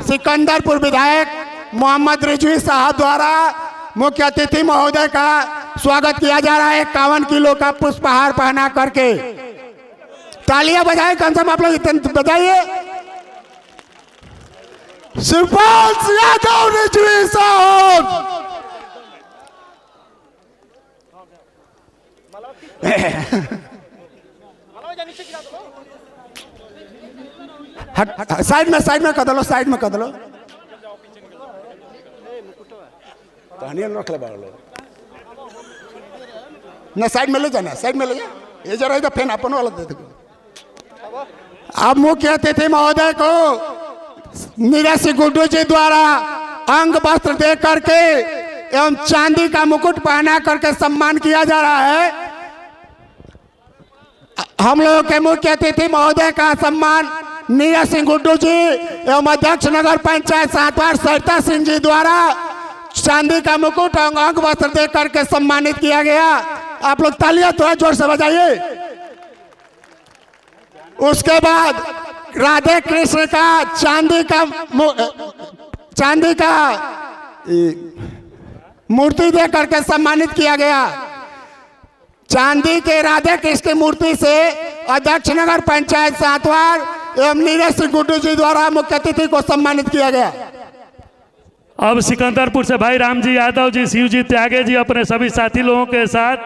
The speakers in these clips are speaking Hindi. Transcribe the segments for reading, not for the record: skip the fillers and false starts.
सिकंदरपुर विधायक मोहम्मद रिजवी साहब द्वारा मुख्य अतिथि महोदय का स्वागत किया जा रहा है 51 किलो का पुष्पहार पहना करके। तालियां बजाएं, कम से कम आप लोग इतने बजाइए। शिवपाल यादव रिजवी साहब साइड में कर दो, साइड में कर दो। रख ले ना, साइड में ले जाना, साइड में ले जा। ये जरा इधर फैन अपन वाला दे दो। अब मुख्य अतिथि महोदय को नीरज सिंह गुड्डू जी द्वारा अंग वस्त्र दे करके एवं चांदी का मुकुट पहना करके सम्मान किया जा रहा है। हम लोगों के मुख्य अतिथि महोदय का सम्मान नीरज सिंह गुड्डू जी एवं अध्यक्ष नगर पंचायत 7 वार्ड सरिता सिंह जी द्वारा चांदी का मुकुट और अंग वस्त्र दे करके सम्मानित किया गया। आप लोग तालियां थोड़ा जोर से बजाइए। उसके बाद राधे कृष्ण का चांदी का मूर्ति दे करके सम्मानित किया गया। चांदी के राधे कृष्ण की मूर्ति से अध्यक्ष नगर पंचायत 7 वार्ड एवं नीरज सिंह गुड्डू जी द्वारा मुख्य अतिथि को सम्मानित किया गया। अब सिकंदरपुर से भाई राम जी यादव जी, शिव जी त्यागे जी अपने सभी साथी लोगों के साथ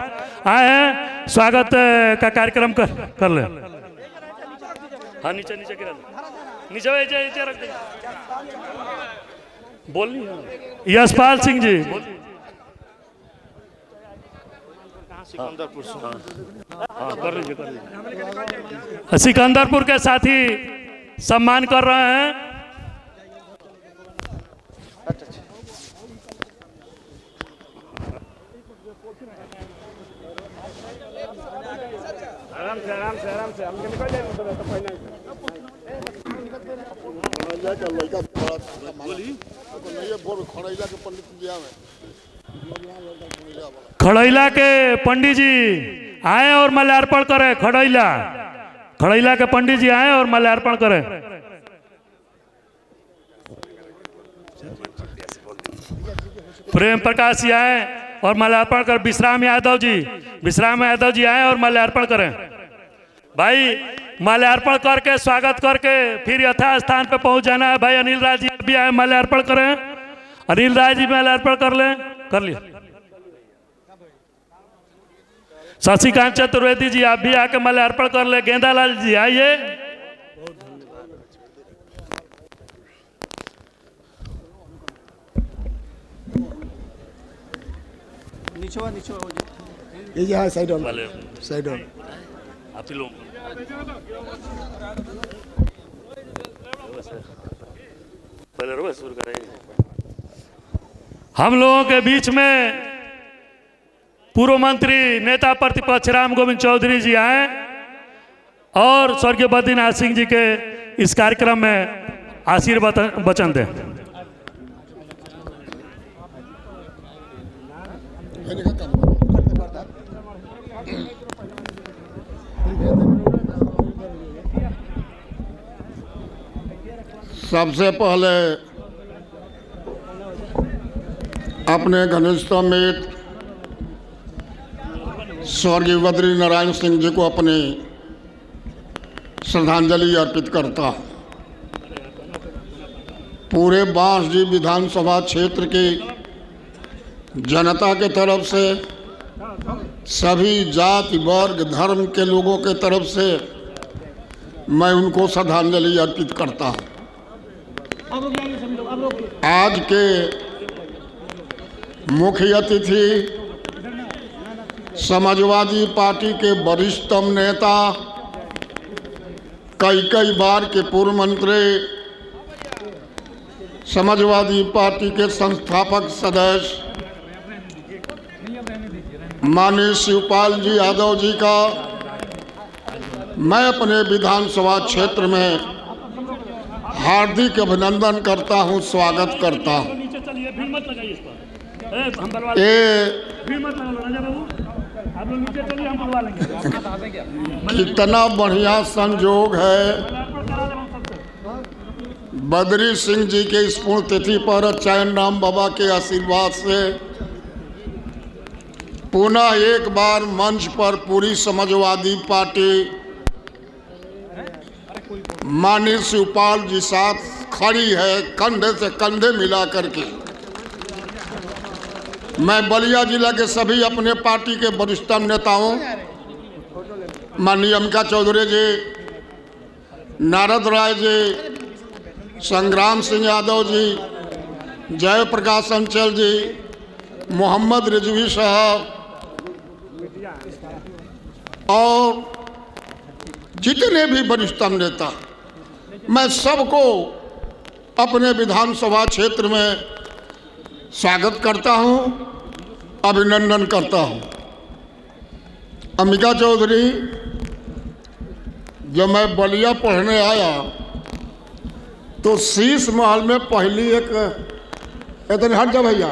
आए हैं। स्वागत का कार्यक्रम कर ले। हाँ नीचे गिरा दो, नीचे रख दे। बोलिए यशपाल सिंह जी। सिकंदरपुर कर लीजिए। सिकंदरपुर के साथी सम्मान कर रहे हैं। आराम से हम निकल जाएंगे। खड़ैला के पंडित जी आए और माल्यार्पण करें। खड़ैला के पंडित जी आए और माल्यार्पण करें। प्रेम प्रकाश जी आए और माल्यार्पण कर। विश्राम यादव जी आए और माल्यार्पण करें। भाई माल्यार्पण करके स्वागत करके फिर यथा स्थान पे पहुंच जाना है। भाई अनिल राज जी भी आए, माल्यार्पण करें। अनिल राज जी माल्यार्पण कर लिया। शशिकांत चतुर्वेदी जी आप भी आके माल्यार्पण कर ले। गेंदालाल जी आइए। नीचे साइड आप ही लोग हम लोगों के बीच में पूर्व मंत्री नेता प्रतिपक्ष राम गोविंद चौधरी जी आए और स्वर्गीय बद्रीनाथ सिंह जी के इस कार्यक्रम में आशीर्वाद वचन दें। सबसे पहले अपने घनिष्ठ मित्र स्वर्गीय बद्री नारायण सिंह जी को अपनी श्रद्धांजलि अर्पित करता हूँ। पूरे बांसडीह विधानसभा क्षेत्र की जनता के तरफ से, सभी जाति वर्ग धर्म के लोगों के तरफ से मैं उनको श्रद्धांजलि अर्पित करता हूँ। आज के मुख्य अतिथि समाजवादी पार्टी के वरिष्ठतम नेता, कई बार के पूर्व मंत्री, समाजवादी पार्टी के संस्थापक सदस्य माननीय शिवपाल जी यादव जी का मैं अपने विधानसभा क्षेत्र में हार्दिक अभिनंदन करता हूं, स्वागत करता हूं। कितना बढ़िया संयोग है, बद्री सिंह जी के इस पुण्यतिथि पर चैन राम बाबा के आशीर्वाद से पुनः एक बार मंच पर पूरी समाजवादी पार्टी माननीय शिवपाल जी साथ खड़ी है, कंधे से कंधे मिला करके। मैं बलिया जिला के सभी अपने पार्टी के वरिष्ठतम नेताओं माननीय अमिका चौधरी जी, नारद राय जी, संग्राम सिंह यादव जी, जयप्रकाश अंचल जी, मोहम्मद रिजवी साहब और जितने भी वरिष्ठतम नेता, मैं सबको अपने विधानसभा क्षेत्र में स्वागत करता हूं, अभिनंदन करता हूं। अमिका चौधरी, जब मैं बलिया पढ़ने आया तो शीश महल में पहली एक इतने हट जा भैया,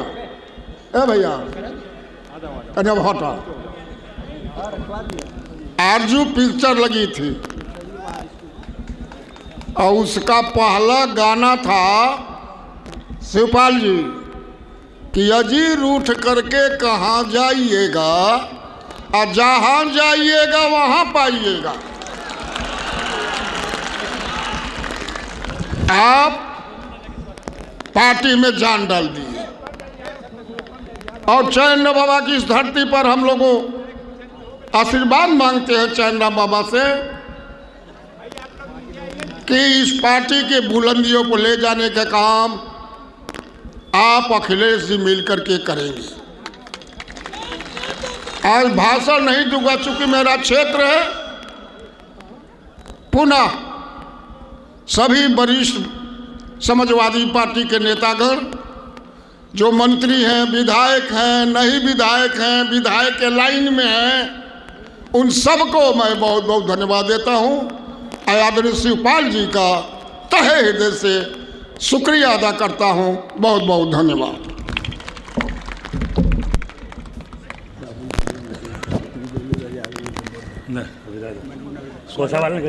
ए भैया अरे हटा, आरजू पिक्चर लगी थी और उसका पहला गाना था शिवपाल जी कि अजी रूठ करके कहाँ जाइएगा और जहाँ जाइएगा वहाँ पाइएगा। आप पार्टी में जान डाल दिए और चैन बाबा की इस धरती पर हम लोगों आशीर्वाद मांगते हैं चैन बाबा से कि इस पार्टी के बुलंदियों को ले जाने का काम आप अखिलेश जी मिलकर के करेंगे। आज भाषण नहीं दूंगा चूंकि मेरा क्षेत्र है। पुनः सभी वरिष्ठ समाजवादी पार्टी के नेतागण जो मंत्री हैं, विधायक हैं, नहीं विधायक हैं, विधायक के लाइन में हैं, उन सबको मैं बहुत बहुत धन्यवाद देता हूं। आदरणीय शिवपाल जी का तहे हृदय से शुक्रिया अदा करता हूं। बहुत बहुत धन्यवाद। कोसा वाले